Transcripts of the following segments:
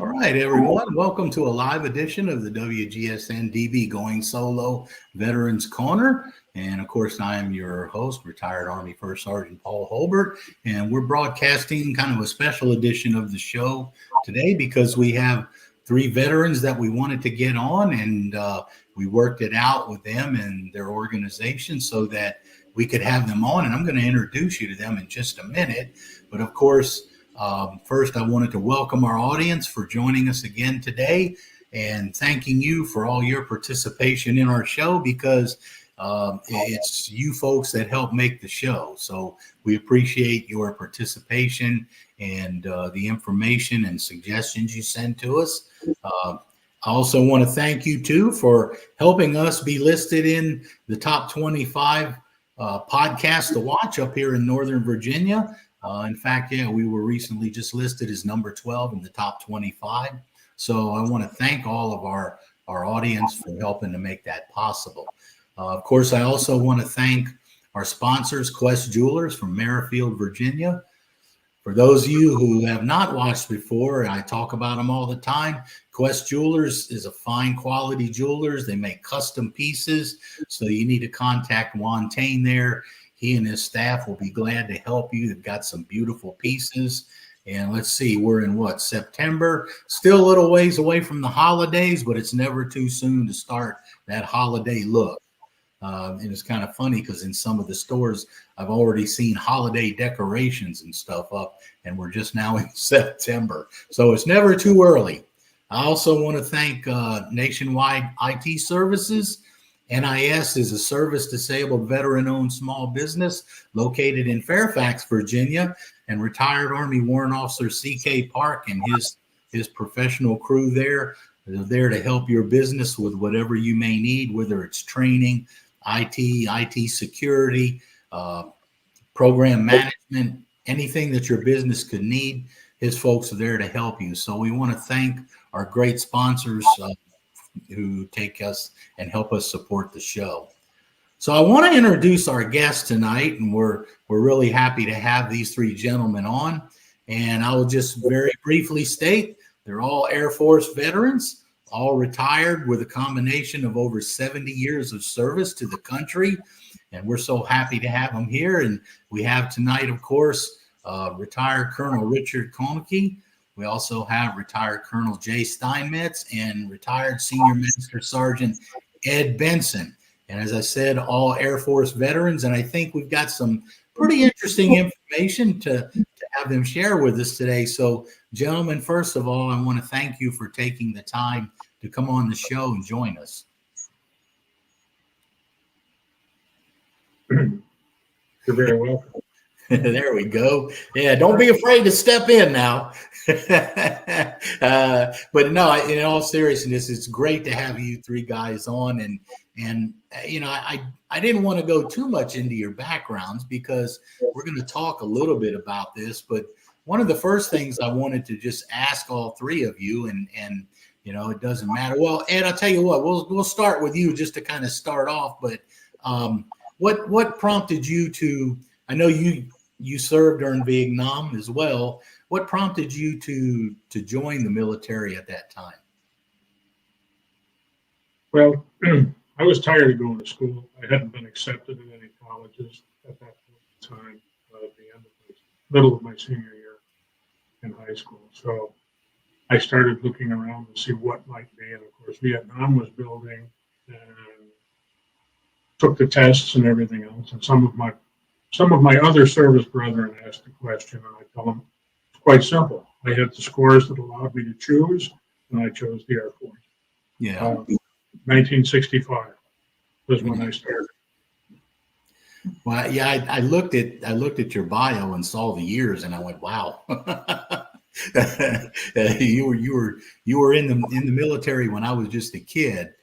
All right, everyone. Welcome to a live edition of the WGSN-DB Going Solo Veterans Corner. And of course, I am your host, retired Army First Sergeant Paul Holbert. And we're broadcasting kind of a special edition of the show today because we have three veterans that we wanted to get on, and we worked it out with them and their organization so that we could have them on. And I'm going to introduce you to them in just a minute. But of course, first, I wanted to welcome our audience for joining us again today and thanking you for all your participation in our show because it's you folks that help make the show. So we appreciate your participation and the information and suggestions you send to us. I also want to thank you, too, for helping us be listed in the top 25 podcasts to watch up here in Northern Virginia. In fact, we were recently just listed as number 12 in the top 25. So I want to thank all of our audience for helping to make that possible. Of course, I also want to thank our sponsors, Quest Jewelers from Merrifield, Virginia. For those of you who have not watched before, I talk about them all the time. Quest Jewelers is a fine quality jewelers. They make custom pieces. So you need to contact Juan Tain there. He and his staff will be glad to help you. They've got some beautiful pieces. And let's see, we're in September. Still a little ways away from the holidays, but it's never too soon to start that holiday look. And it's kind of funny because in some of the stores, I've already seen holiday decorations and stuff up, and we're just now in September. So it's never too early. I also want to thank Nationwide IT Services. NIS is a service-disabled, veteran-owned small business located in Fairfax, Virginia, and retired Army Warrant Officer C.K. Park and his professional crew there. They're there to help your business with whatever you may need, whether it's training, IT security, program management, anything that your business could need. His folks are there to help you. So we want to thank our great sponsors who take us and help us support the show. So I want to introduce our guest tonight, and we're really happy to have these three gentlemen on. And I will just very briefly state they're all Air Force veterans, all retired with a combination of over 70 years of service to the country. And we're so happy to have them here. And we have tonight, of course, retired Colonel Richard Koehnke. We also have retired Colonel Jay Steinmetz and retired Senior Master Sgt. Ed Benson. And as I said, all Air Force veterans. And I think we've got some pretty interesting information to have them share with us today. So, gentlemen, first of all, I want to thank you for taking the time to come on the show and join us. You're very welcome. There we go. Yeah, don't be afraid to step in now. But no, in all seriousness, it's great to have you three guys on. And you know, I didn't want to go too much into your backgrounds because we're going to talk a little bit about this. But one of the first things I wanted to just ask all three of you, and you know, it doesn't matter. Well, Ed, I'll tell you what, we'll start with you just to kind of start off. But what prompted you to? I know you served during Vietnam as well. What prompted you to join the military at that time? Well, I was tired of going to school. I hadn't been accepted in any colleges at that point in time, at the end of middle of my senior year in high school. So I started looking around to see what might be. And of course, Vietnam was building and took the tests and everything else. And some of my other service brethren asked the question, and I tell them it's quite simple. I had the scores that allowed me to choose, and I chose the Air Force. Yeah. 1965 was when I started. Well, yeah, I looked at your bio and saw the years, and I went, "Wow, you were in the military when I was just a kid."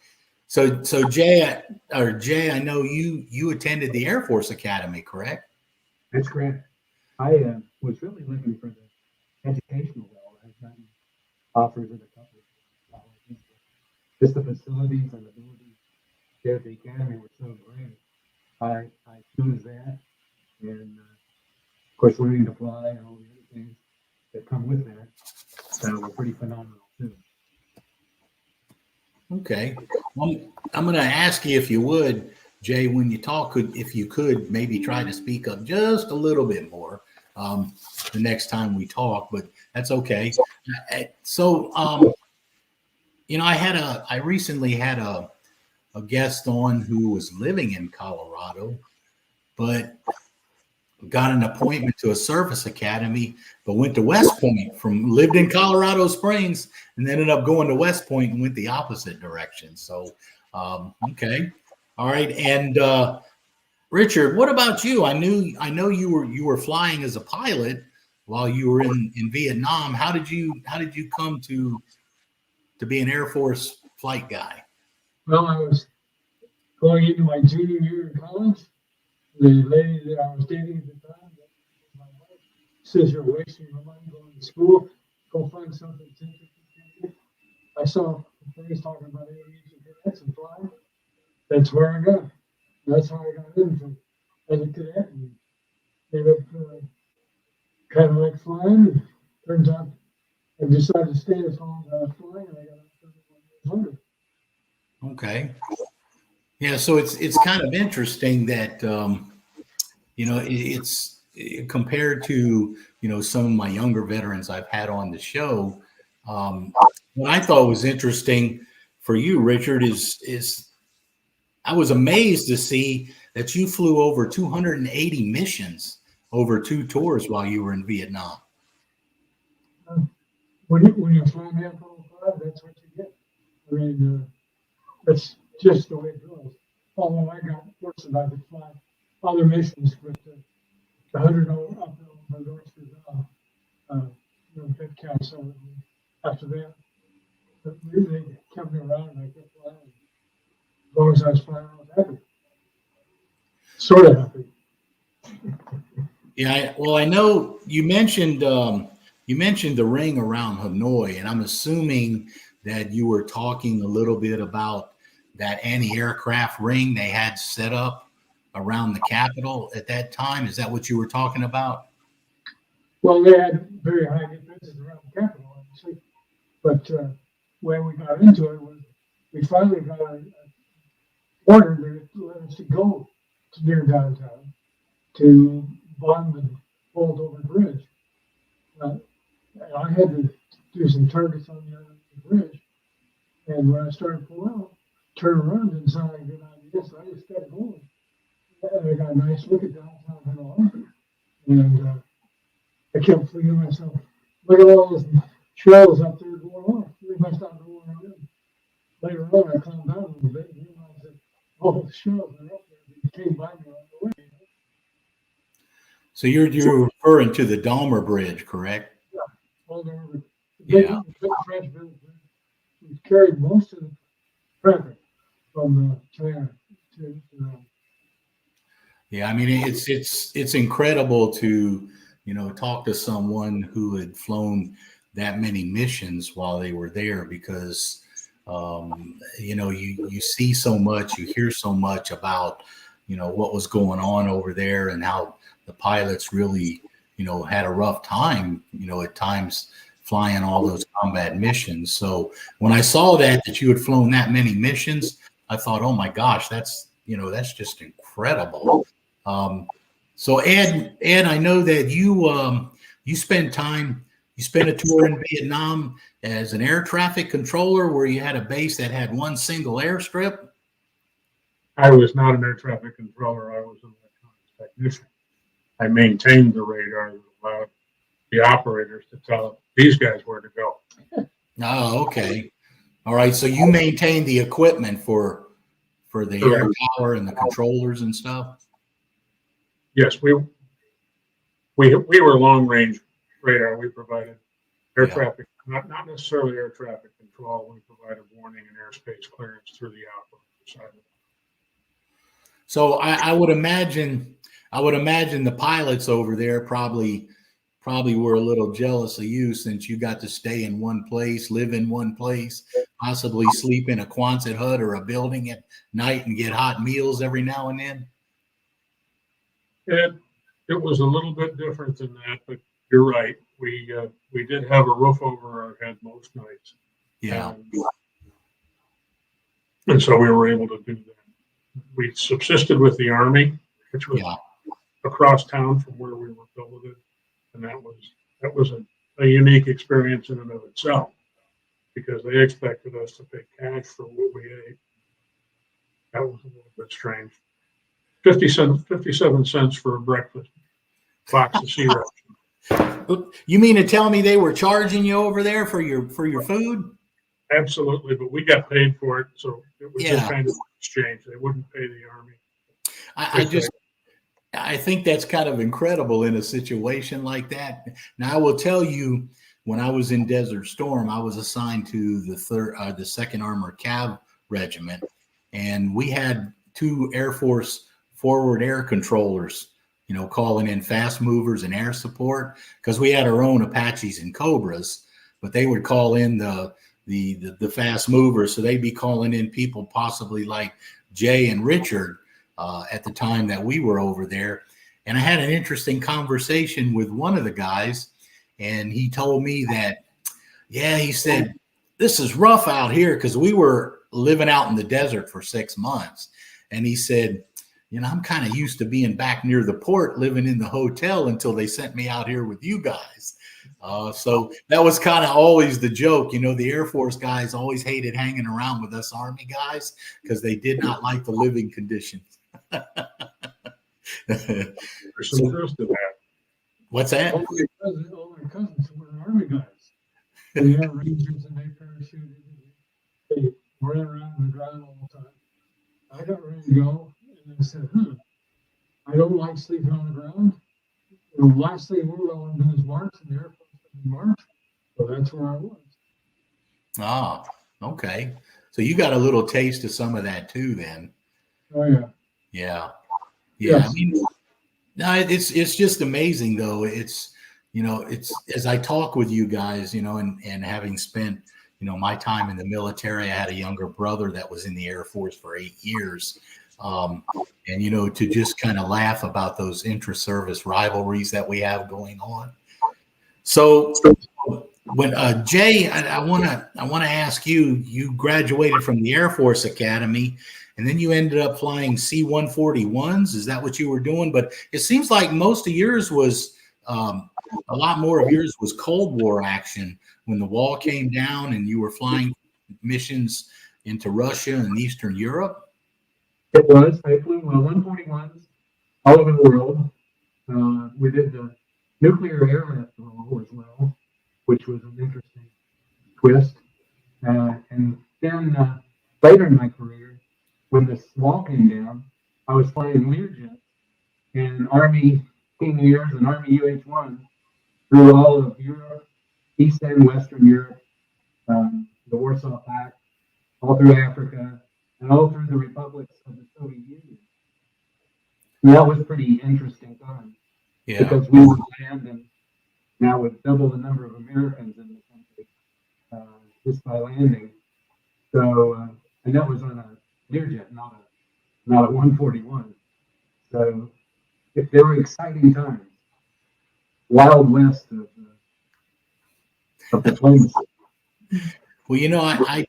So Jay, I know you attended the Air Force Academy, correct? That's correct. I was really looking for the educational role. I've gotten offers at a couple of colleges. Just the facilities and abilities there at the academy were so great. I chose that, and of course, learning to fly and all the other things that come with that were pretty phenomenal. too. Okay. I'm going to ask you if you would, Jay, when you talk, if you could maybe try to speak up just a little bit more the next time we talk, but that's okay. So, I recently had a guest on who was living in Colorado, but got an appointment to a service academy, but went to West Point lived in Colorado Springs and ended up going to West Point and went the opposite direction. So, okay. All right. And, Richard, what about you? I know you were flying as a pilot while you were in Vietnam. How did you come to be an Air Force flight guy? Well, I was going into my junior year in college. The lady that I was dating at the time, my wife, says you're wasting your money going to school. Go find something interesting. I saw things talking about aviation cadets and flying. That's where I got. That's how I got into as a cadet. And ended up kind of like flying. Turns out I decided to stay as long as I was flying, and I got up 31 years older. Okay. Yeah, so it's kind of interesting that it's compared to some of my younger veterans I've had on the show. What I thought was interesting for you, Richard, is I was amazed to see that you flew over 280 missions over 2 tours while you were in Vietnam. When you fly an F-105, that's what you get. I mean, that's just the way it goes. Although I got fortunate, I could fly other missions, but the 100 up over North Vietnam, that counts. So after that, they kept me around and I kept flying. As long as I was flying, I was happy. Sort of happy. Yeah, I know you mentioned the ring around Hanoi, and I'm assuming that you were talking a little bit about that anti-aircraft ring they had set up around the Capitol at that time. Is that what you were talking about? Well, they had very high defenses around the Capitol, obviously. But when we got into it, we finally got an order to let us to go to near downtown to bomb the Old Over Bridge. And I had to do some targets on the other bridge. And when I started pulling out, turn around didn't sound like a good idea, so I just kept going. And I got a nice look at downtown Hanoi. And I kept thinking to myself, look at all those shells up there going off. We must not know where I'm in. Later on, I calmed down a little bit and realized that all the shells are up there. They came by me on the way. So you're referring to the Dahmer Bridge, correct? Yeah. All the Yeah. big French bridge. We carried most of the traffic from China to Yeah, I mean it's incredible to talk to someone who had flown that many missions while they were there, because you see so much, you hear so much about what was going on over there and how the pilots really had a rough time at times flying all those combat missions. So when I saw that you had flown that many missions, I thought, oh my gosh, that's just incredible. So Ed, I know that you spent a tour in Vietnam as an air traffic controller where you had a base that had one single airstrip. I was not an air traffic controller. I was an electronics technician. I maintained the radar that allowed the operators to tell these guys where to go. Oh, okay. All right. So you maintained the equipment for the air tower and the controllers and stuff? Yes, we were long range radar. We provided air traffic, not necessarily air traffic control. We provided warning and airspace clearance through the operator side of it. So I would imagine the pilots over there probably were a little jealous of you, since you got to stay in one place, live in one place, possibly sleep in a Quonset hut or a building at night and get hot meals every now and then. It was a little bit different than that, but you're right. We did have a roof over our head most nights. Yeah. And so we were able to do that. We subsisted with the Army, which was Yeah. across town from where we were billeted, and that was a unique experience in and of itself, because they expected us to pay cash for what we ate. That was a little bit strange. 57 cents for a breakfast box of sea ration. You mean to tell me they were charging you over there for your food? Absolutely, but we got paid for it, so it was just Yeah. kind of exchange. They wouldn't pay the Army. I think that's kind of incredible in a situation like that. Now, I will tell you, when I was in Desert Storm, I was assigned to the Second Armored Cav Regiment, and we had 2 Air Force forward air controllers, calling in fast movers and air support, because we had our own Apaches and Cobras, but they would call in the fast movers, so they'd be calling in people possibly like Jay and Richard. At the time that we were over there. And I had an interesting conversation with one of the guys, and he told me that, he said, this is rough out here, because we were living out in the desert for 6 months. And he said, I'm kind of used to being back near the port, living in the hotel, until they sent me out here with you guys. So that was kind of always the joke. The Air Force guys always hated hanging around with us Army guys, because they did not like the living conditions. There's some truth to that. What's that? All my cousins were Army guys. They are Rangers and they parachuted. They ran around the ground all the time. I got ready to go, and I said, I don't like sleeping on the ground. The last thing we want to do is march, and the Air Force didn't march. So that's where I was. Ah, okay. So you got a little taste of some of that too, then. Oh, yeah. Yeah. Yes. I mean, no, it's just amazing though. It's as I talk with you guys, and having spent, my time in the military, I had a younger brother that was in the Air Force for 8 years. And, to just kind of laugh about those intra-service rivalries that we have going on. So when Jay, I want to ask you, you graduated from the Air Force Academy, and then you ended up flying C-141s. Is that what you were doing? But it seems like most of yours was, a lot more of yours was Cold War action, when the wall came down and you were flying missions into Russia and Eastern Europe. It was. I flew 141s all over the world. We did the nuclear airlift role as well, which was an interesting twist. And then later in my career, when this wall came down, I was flying Learjets and Army King Airs and Army UH-1 through all of Europe, East and Western Europe, the Warsaw Pact, all through Africa, and all through the republics of the Soviet Union. And that was pretty interesting time. Yeah. Because we would land, and now with double the number of Americans in the country just by landing. So, and that was on a Learjet, not a 141. So, they were exciting times. Wild west of diplomacy. Well,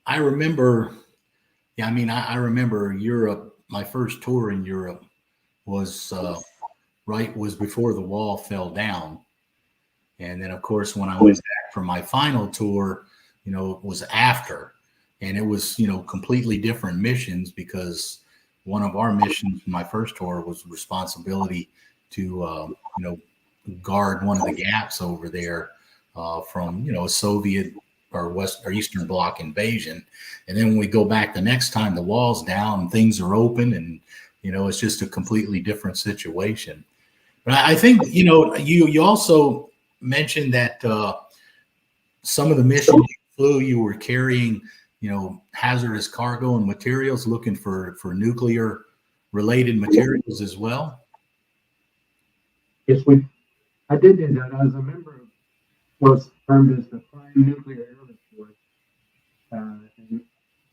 I remember. Yeah, I mean, I remember Europe. My first tour in Europe was was before the wall fell down, and then of course when I went back for my final tour, it was after, and it was completely different missions, because one of our missions, my first tour, was responsibility to guard one of the gaps over there from a Soviet or West or Eastern Bloc invasion. And then when we go back the next time, the wall's down and things are open, and it's just a completely different situation. But I think you also mentioned that some of the missions you flew, you were carrying hazardous cargo and materials, looking for nuclear related materials as well. Yes, I did do that. I was a member of what's termed as the Prime Nuclear Airlift Force, and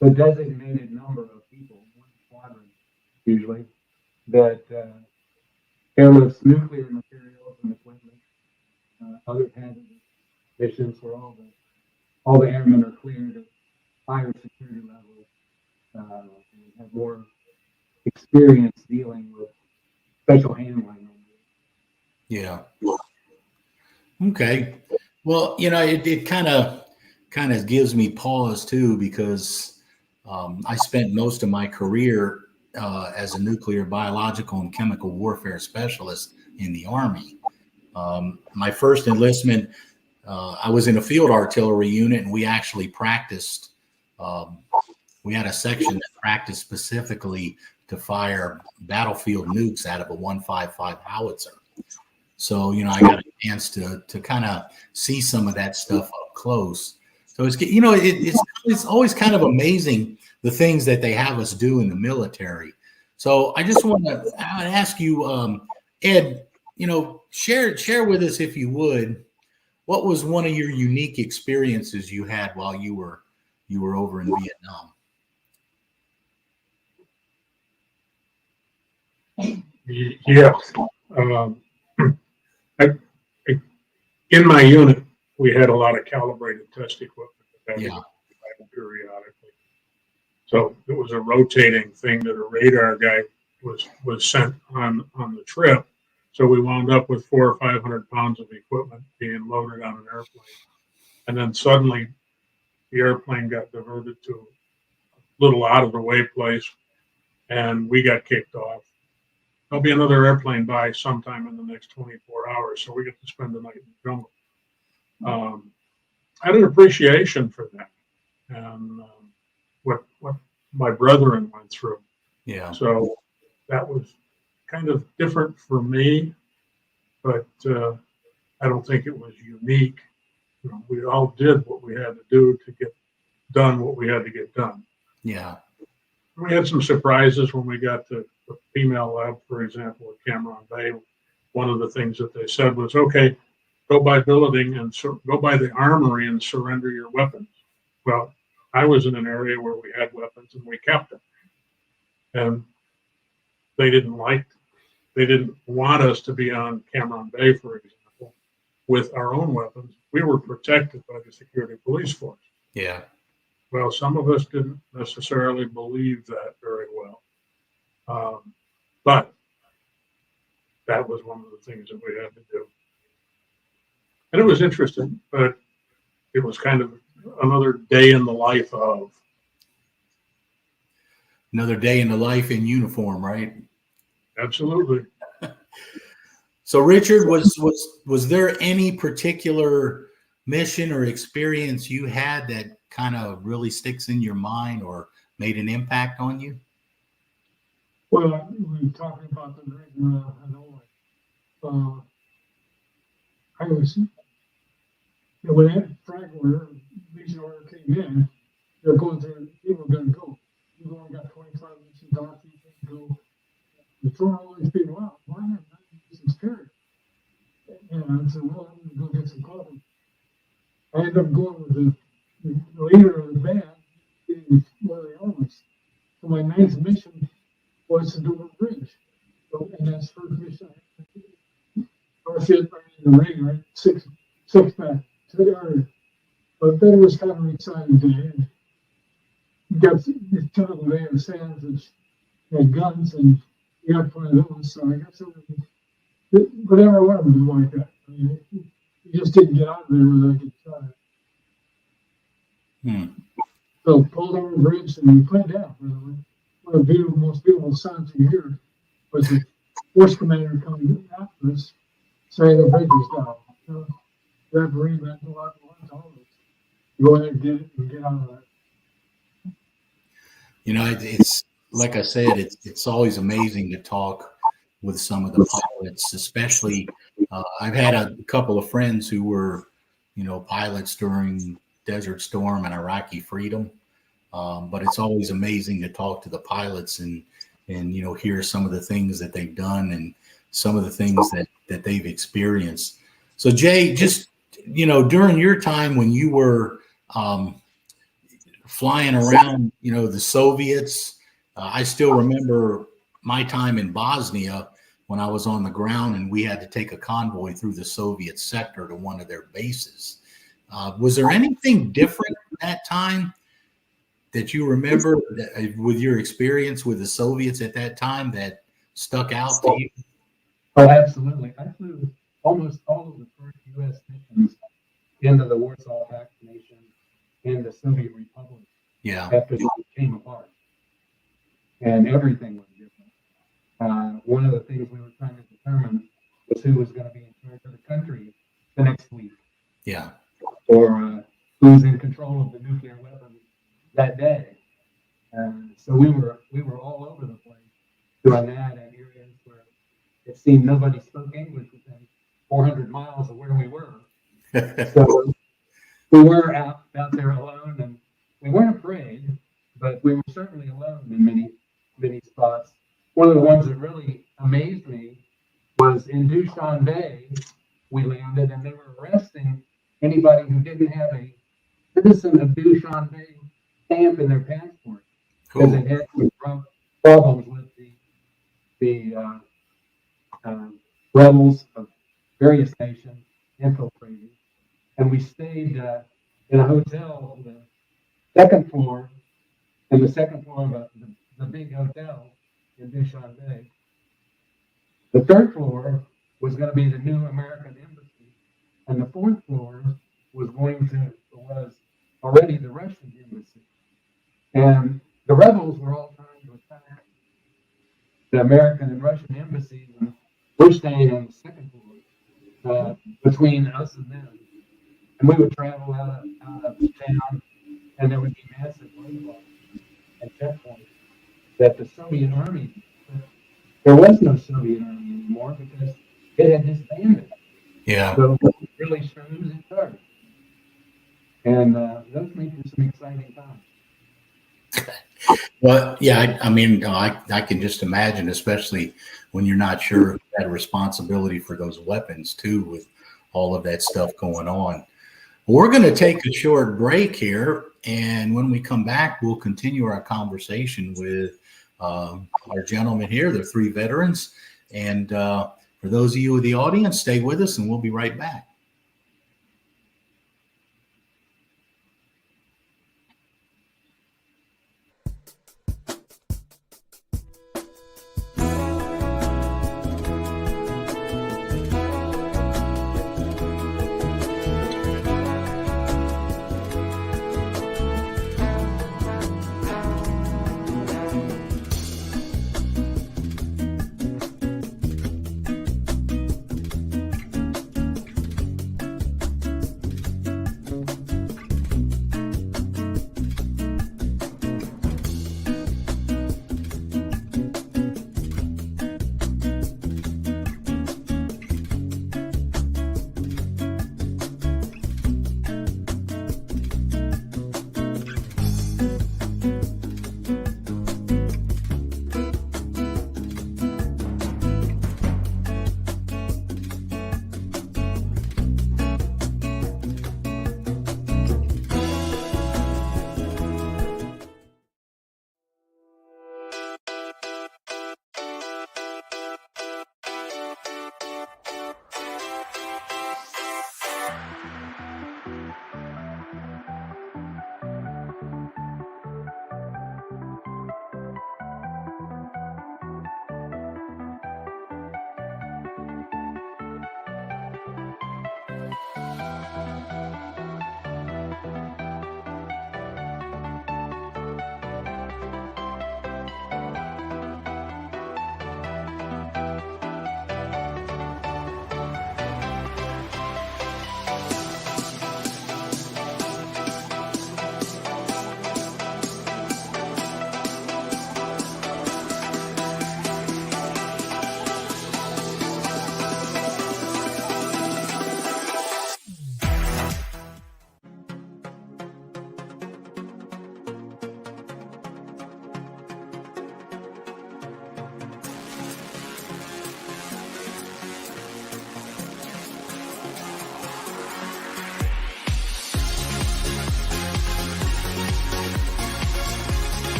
the designated number of people, one squadron usually, that airlifts nuclear materials and equipment, other hazardous missions for all the all the airmen are cleared at higher security levels, and have more experience dealing with special handling. Yeah. Okay. Well, it kind of gives me pause too, because I spent most of my career as a nuclear, biological, and chemical warfare specialist in the Army. My first enlistment, I was in a field artillery unit, and we actually practiced. We had a section that practiced specifically to fire battlefield nukes out of a 155 howitzer. So, I got a chance to kind of see some of that stuff up close. So it's always kind of amazing the things that they have us do in the military. So I just want to ask you, Ed, share with us, if you would, what was one of your unique experiences you had while you were over in Vietnam? Yeah. In my unit, we had a lot of calibrated test equipment that we had periodically. So it was a rotating thing that a radar guy was sent on the trip. So we wound up with 400 or 500 pounds of equipment being loaded on an airplane. And then suddenly the airplane got diverted to a little out of the way place, and we got kicked off. There'll be another airplane by sometime in the next 24 hours, so we get to spend the night in the jungle. I had an appreciation for that, and what my brethren went through. Yeah. So that was kind of different for me, but I don't think it was unique. We all did what we had to do to get done what we had to get done. Yeah. We had some surprises when we got to the female lab, for example, at Cameron Bay. One of the things that they said was, okay, go by billeting and go by the armory and surrender your weapons. Well, I was in an area where we had weapons and we kept them. And they didn't want us to be on Cameron Bay, for example, with our own weapons. We were protected by the security police force. Yeah. Well, some of us didn't necessarily believe that very well. But that was one of the things that we had to do. And it was interesting, but it was kind of another day in the life of. Another day in the life in uniform, right? Absolutely. So, Richard, was there any particular mission or experience you had that kind of really sticks in your mind or made an impact on you? Well, we were talking about the night in Hanoi. I was, when that frag order, Legion order came in, they're going through, people were going to go. You've only got 25 missions off, you can go. They're throwing all these people out. Why not 90 missions period? And I said, well, I'm going to go get some coffee. I ended up going with the leader of the band, getting one of the elements. So my ninth mission was to do a bridge. So, and that's the first mission I had to do. I was sitting right in the ring, right? Six pack to the area. But then it was kind of an exciting day. And you got this typical day of sands that had guns, and you got one of those. So I guess it was whatever I wanted to do like that. I mean, you just didn't get out of there without getting shot at. So pulled over the bridge and we put it down. One of the most beautiful sounds you hear was the force commander coming after us, saying the bridge is down. So that Marine meant a lot to all of us. Go in there, get it, and get out of that. It's like I said, it's always amazing to talk with some of the pilots, especially I've had a couple of friends who were, pilots during Desert Storm and Iraqi Freedom. But it's always amazing to talk to the pilots and hear some of the things that they've done and some of the things that they've experienced. So Jay, just during your time when you were flying around, the Soviets, I still remember my time in Bosnia when I was on the ground and we had to take a convoy through the Soviet sector to one of their bases. Was there anything different that time that you remember with your experience with the Soviets at that time that stuck out to you? Oh, absolutely. I flew almost all of the first U.S. missions into the Warsaw Pact nation and the Soviet Republic Yeah. after they came apart. And everything was different. One of the things we were trying to determine was who was going to be in charge of the country the next week, Yeah. or who's in control of the nuclear weapons that day. So we were all over the place doing that in areas where it seemed nobody spoke English within 400 miles of where we were. So we were out there alone, and we weren't afraid, but we were certainly alone in many spots. One of the ones that really amazed me was in Dushanbe. We landed, and they were arresting anybody who didn't have a citizen of Dushanbe stamp in their passport, because it had some problems with the rebels of various nations infiltrating. And we stayed in a hotel on the second floor, of the big hotel in Dushanbe. The third floor was going to be the new American embassy, and the fourth floor was already the Russian embassy. And the rebels were all trying to attack the American and Russian embassies, and we're staying on the second floor between us and them. And we would travel out of town, and there would be massive roadblocks and checkpoints that the Soviet army, there was no Soviet army anymore because it had disbanded. Yeah. So really sure who's in charge. And those made for some exciting times. Well, yeah, I mean, I can just imagine, especially when you're not sure that responsibility for those weapons too, with all of that stuff going on. We're going to take a short break here, and when we come back, we'll continue our conversation with our gentlemen here. They're three veterans, and for those of you in the audience, stay with us, and we'll be right back.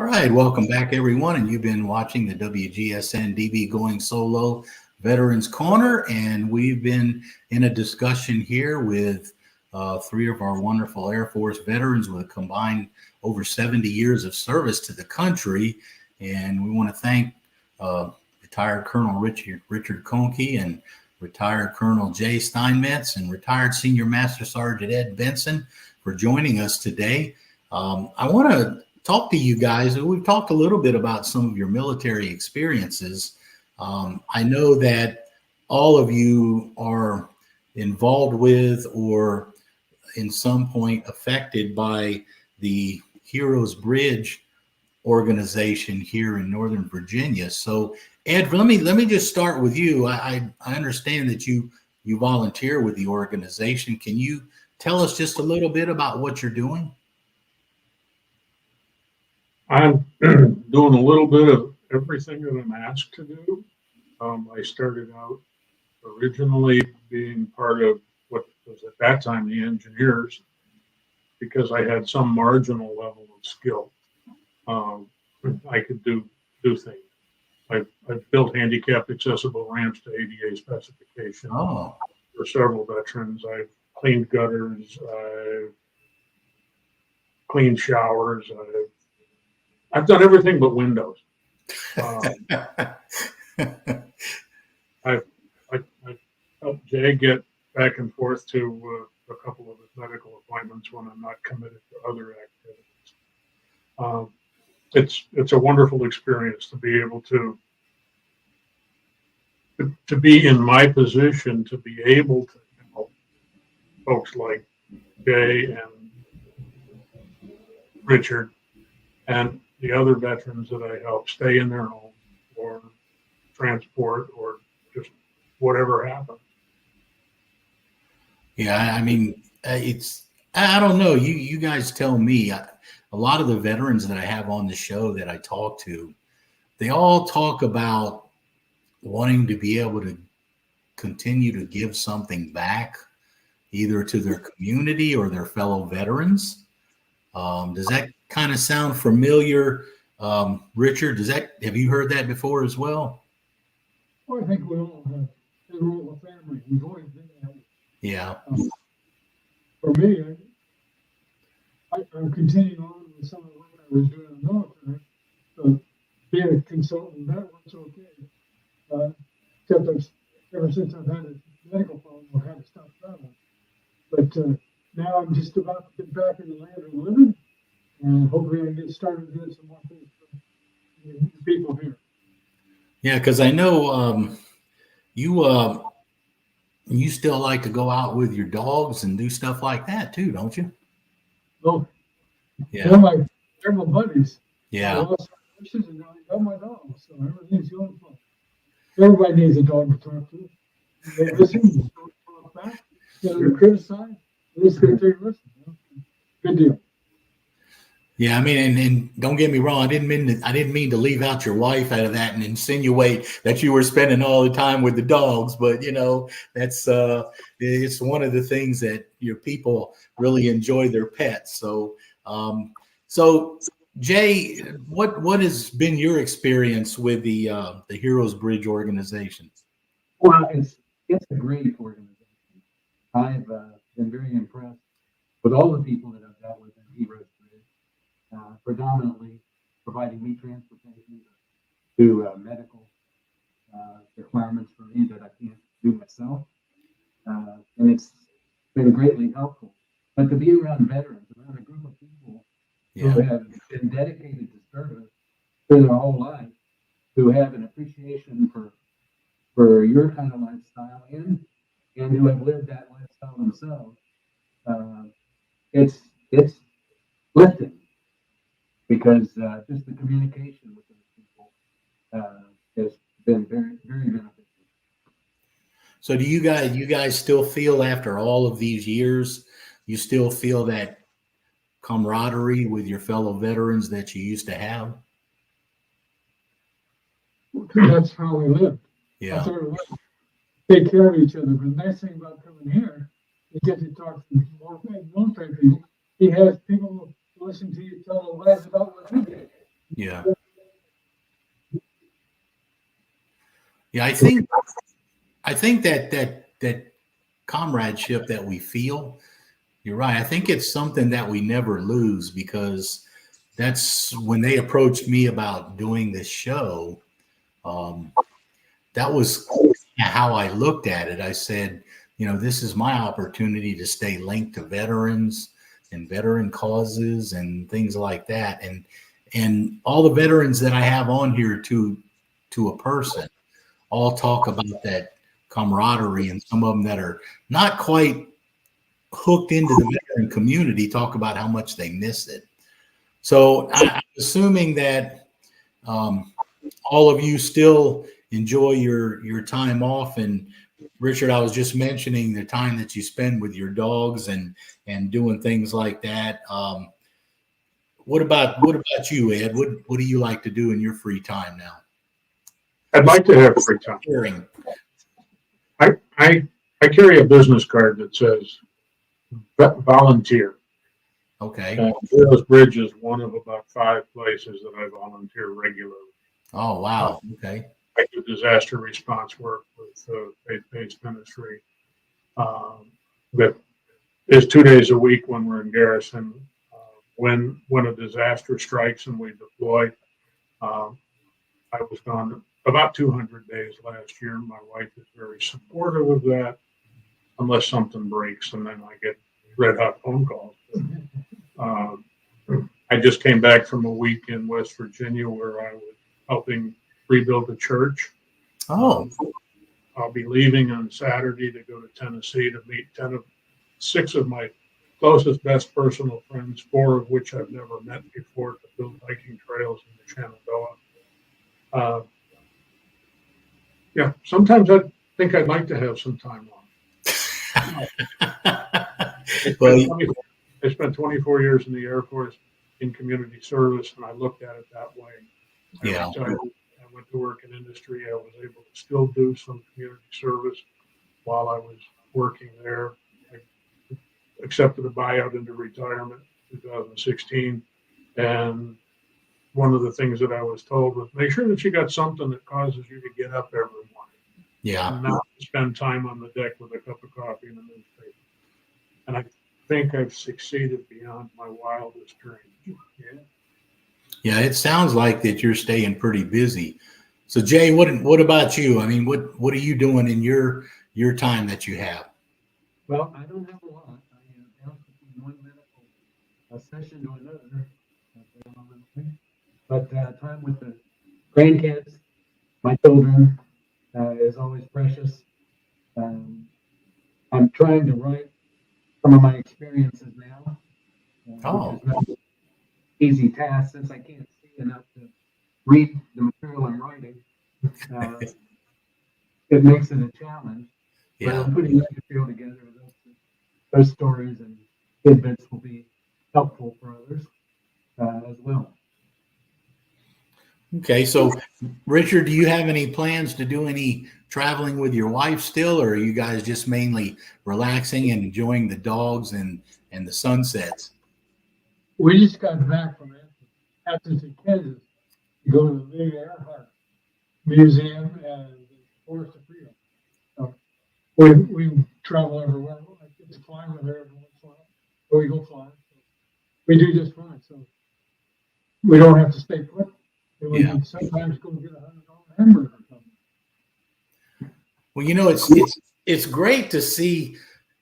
right, welcome back, everyone. And you've been watching the WGSN-DB Going Solo Veterans Corner, and we've been in a discussion here with three of our wonderful Air Force veterans with a combined over 70 years of service to the country. And we want to thank retired Colonel Richard Koehnke and retired Colonel Jay Steinmetz and retired Senior Master Sgt. Ed Benson for joining us today. I want to talk to you guys. We've talked a little bit about some of your military experiences. I know that all of you are involved with or in some point affected by the Heroes Bridge organization here in Northern Virginia. So Ed, let me just start with you. I understand that you volunteer with the organization. Can you tell us just a little bit about what you're doing? I'm doing a little bit of everything that I'm asked to do. I started out originally being part of what was at that time the engineers, because I had some marginal level of skill. I could do things. I've built handicapped accessible ramps to ADA specification for several veterans. I've cleaned gutters, I've cleaned showers, I've done everything but windows. I've helped Jay get back and forth to a couple of his medical appointments when I'm not committed to other activities. It's a wonderful experience to be able to be in my position, to be able to help folks like Jay and Richard and the other veterans that I help stay in their home or transport or just whatever happens. Yeah, I mean, I don't know. You guys tell me. A lot of the veterans that I have on the show that I talk to, they all talk about wanting to be able to continue to give something back, either to their community or their fellow veterans. Does that kind of sound familiar, Richard? Have you heard that before as well? Well, I think we all have. We're all a family. We've always been that way. Yeah. For me, I'm continuing on with some of the work I was doing in the military. So being a consultant, that was okay. Except ever since I've had a medical problem, I've had to stop traveling. But now I'm just about to get back in the land of the living, and hopefully I can get started doing some more things for the people here. Yeah, because I know you still like to go out with your dogs and do stuff like that too, don't you? Oh, Yeah. they're my buddies. Yeah. I lost my wishes and now I got my dogs, so everything's going fine. Everybody needs a dog to talk to. They listen, they don't talk back, they criticize, at least they take listen. Good deal. Yeah, I mean, and don't get me wrong, I didn't mean to leave out your wife out of that and insinuate that you were spending all the time with the dogs, but that's it's one of the things that your people really enjoy their pets. So Jay, what has been your experience with the Heroes Bridge organization? Well, it's a great organization. I've been very impressed with all the people that I've dealt with in Heroes Bridge, predominantly providing me transportation to medical requirements for me that I can't do myself. And it's been greatly helpful. But to be around veterans, around a group of people who have been dedicated to service through their whole life, who have an appreciation for your kind of lifestyle and who have lived that lifestyle themselves, it's lifting, because just the communication with those people has been very, very beneficial. So do you guys still feel, after all of these years, you still feel that camaraderie with your fellow veterans that you used to have? That's how we live. Yeah. That's how we live. Take care of each other. But the nice thing about coming here, you get to talk to more military people. He has people who listen to you tell the lies about what you did. Yeah. Yeah. I think that comradeship that we feel, you're right. I think it's something that we never lose, because that's when they approached me about doing this show. Um, that was how I looked at it. I said, this is my opportunity to stay linked to veterans and veteran causes and things like that. And all the veterans that I have on here to a person all talk about that camaraderie, and some of them that are not quite hooked into the veteran community talk about how much they miss it. So I'm assuming that all of you still enjoy your time off. And Richard, I was just mentioning the time that you spend with your dogs and doing things like that. What about you, Ed? What do you like to do in your free time now? I'd like to have free time. Hearing. I carry a business card that says volunteer. Okay. Forest Bridge is one of about 5 places that I volunteer regularly. Oh, wow. Okay. I do disaster response work with faith-based ministry. That is 2 days a week when we're in garrison. When a disaster strikes and we deploy, I was gone about 200 days last year. My wife is very supportive of that, unless something breaks, and then I get red hot phone calls. I just came back from a week in West Virginia where I was helping rebuild a church. Oh. I'll be leaving on Saturday to go to Tennessee to meet 6 of my closest, best personal friends, 4 of which I've never met before, to build hiking trails in the Shenandoah. Yeah, sometimes I think I'd like to have some time off. I spent 24 years in the Air Force in community service, and I looked at it that way. Yeah. I went to work in industry. I was able to still do some community service while I was working there. I accepted a buyout into retirement in 2016. And one of the things that I was told was, make sure that you got something that causes you to get up every morning. Yeah. And not spend time on the deck with a cup of coffee and a newspaper. And I think I've succeeded beyond my wildest dreams. Yeah. Yeah, it sounds like that you're staying pretty busy. So Jay, what about you? I mean, what are you doing in your time that you have? Well, I don't have a lot. I bounce between one medical session to another. But time with the grandkids, my children, is always precious. I'm trying to write some of my experiences now. Which is not an easy task, since I can't see enough to read the material I'm writing. It makes it a challenge. But Yeah. I'm putting that material together. Those stories and tidbits will be helpful for others as well. Okay, so Richard, do you have any plans to do any traveling with your wife still, or are you guys just mainly relaxing and enjoying the dogs and the sunsets? We just got back from Athens, Kansas, to go to the big Earhart Museum and the Forest of Freedom. So we travel everywhere. I get to fly with her every once in a while. Or we go flying. So we do just fine. So we don't have to stay put. And we can sometimes go get $100 hamburger or something. Well, it's great to see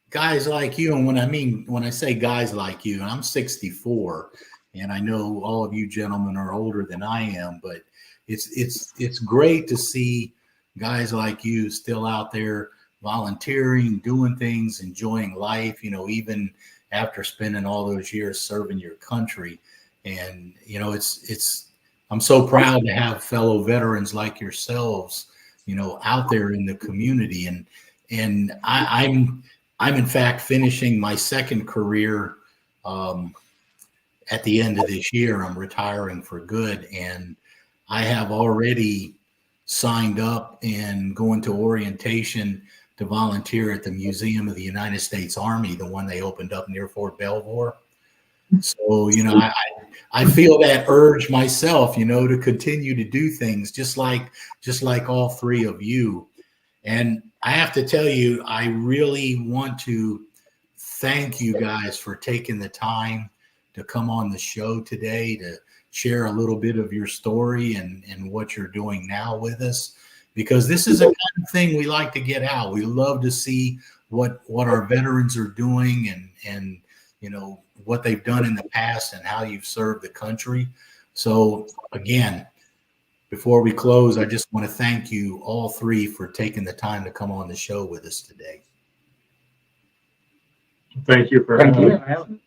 guys like you. And when I say guys like you, I'm 64, and I know all of you gentlemen are older than I am, but it's great to see guys like you still out there volunteering, doing things, enjoying life, even after spending all those years serving your country. And I'm so proud to have fellow veterans like yourselves, out there in the community. And I'm in fact finishing my second career at the end of this year. I'm retiring for good, and I have already signed up and going to orientation to volunteer at the Museum of the United States Army, the one they opened up near Fort Belvoir. So, I feel that urge myself, to continue to do things just like all three of you. And I have to tell you, I really want to thank you guys for taking the time to come on the show today to share a little bit of your story and what you're doing now with us, because this is a kind of thing we like to get out. We love to see what our veterans are doing and what they've done in the past and how you've served the country. So again, before we close, I just want to thank you all three for taking the time to come on the show with us today. Thank you for having me.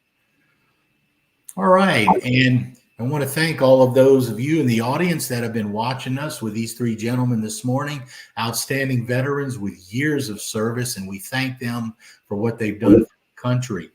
All right. And I want to thank all of those of you in the audience that have been watching us with these three gentlemen this morning, outstanding veterans with years of service, and we thank them for what they've done for the country.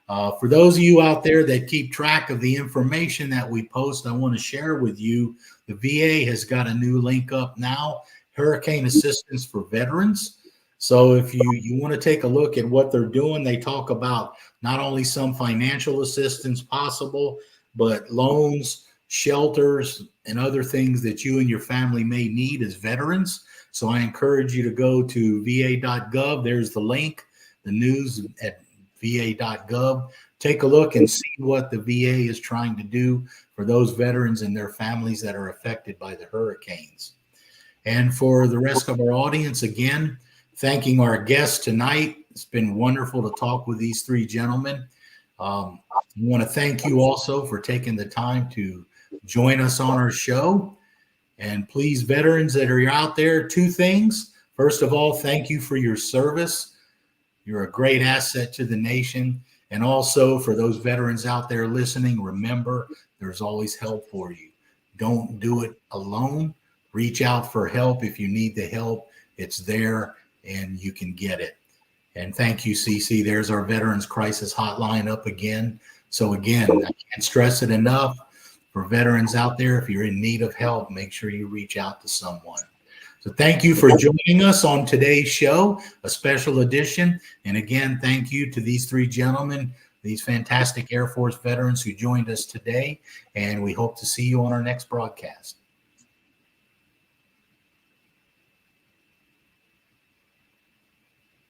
For those of you out there that keep track of the information that we post, I want to share with you, the VA has got a new link up now, Hurricane Assistance for Veterans. So if you want to take a look at what they're doing, they talk about not only some financial assistance possible, but loans, shelters, and other things that you and your family may need as veterans. So I encourage you to go to va.gov. There's the link, the news at va.gov. Take a look and see what the VA is trying to do for those veterans and their families that are affected by the hurricanes. And for the rest of our audience, again, thanking our guests tonight. It's been wonderful to talk with these three gentlemen. I want to thank you also for taking the time to join us on our show. And please, veterans that are out there, two things. First of all, thank you for your service. You're a great asset to the nation. And also for those veterans out there listening, remember, there's always help for you. Don't do it alone. Reach out for help if you need the help. It's there and you can get it. And thank you, CC. There's our Veterans Crisis Hotline up again. So again, I can't stress it enough. For veterans out there, if you're in need of help, make sure you reach out to someone. So thank you for joining us on today's show, a special edition. And again, thank you to these three gentlemen, these fantastic Air Force veterans who joined us today. And we hope to see you on our next broadcast.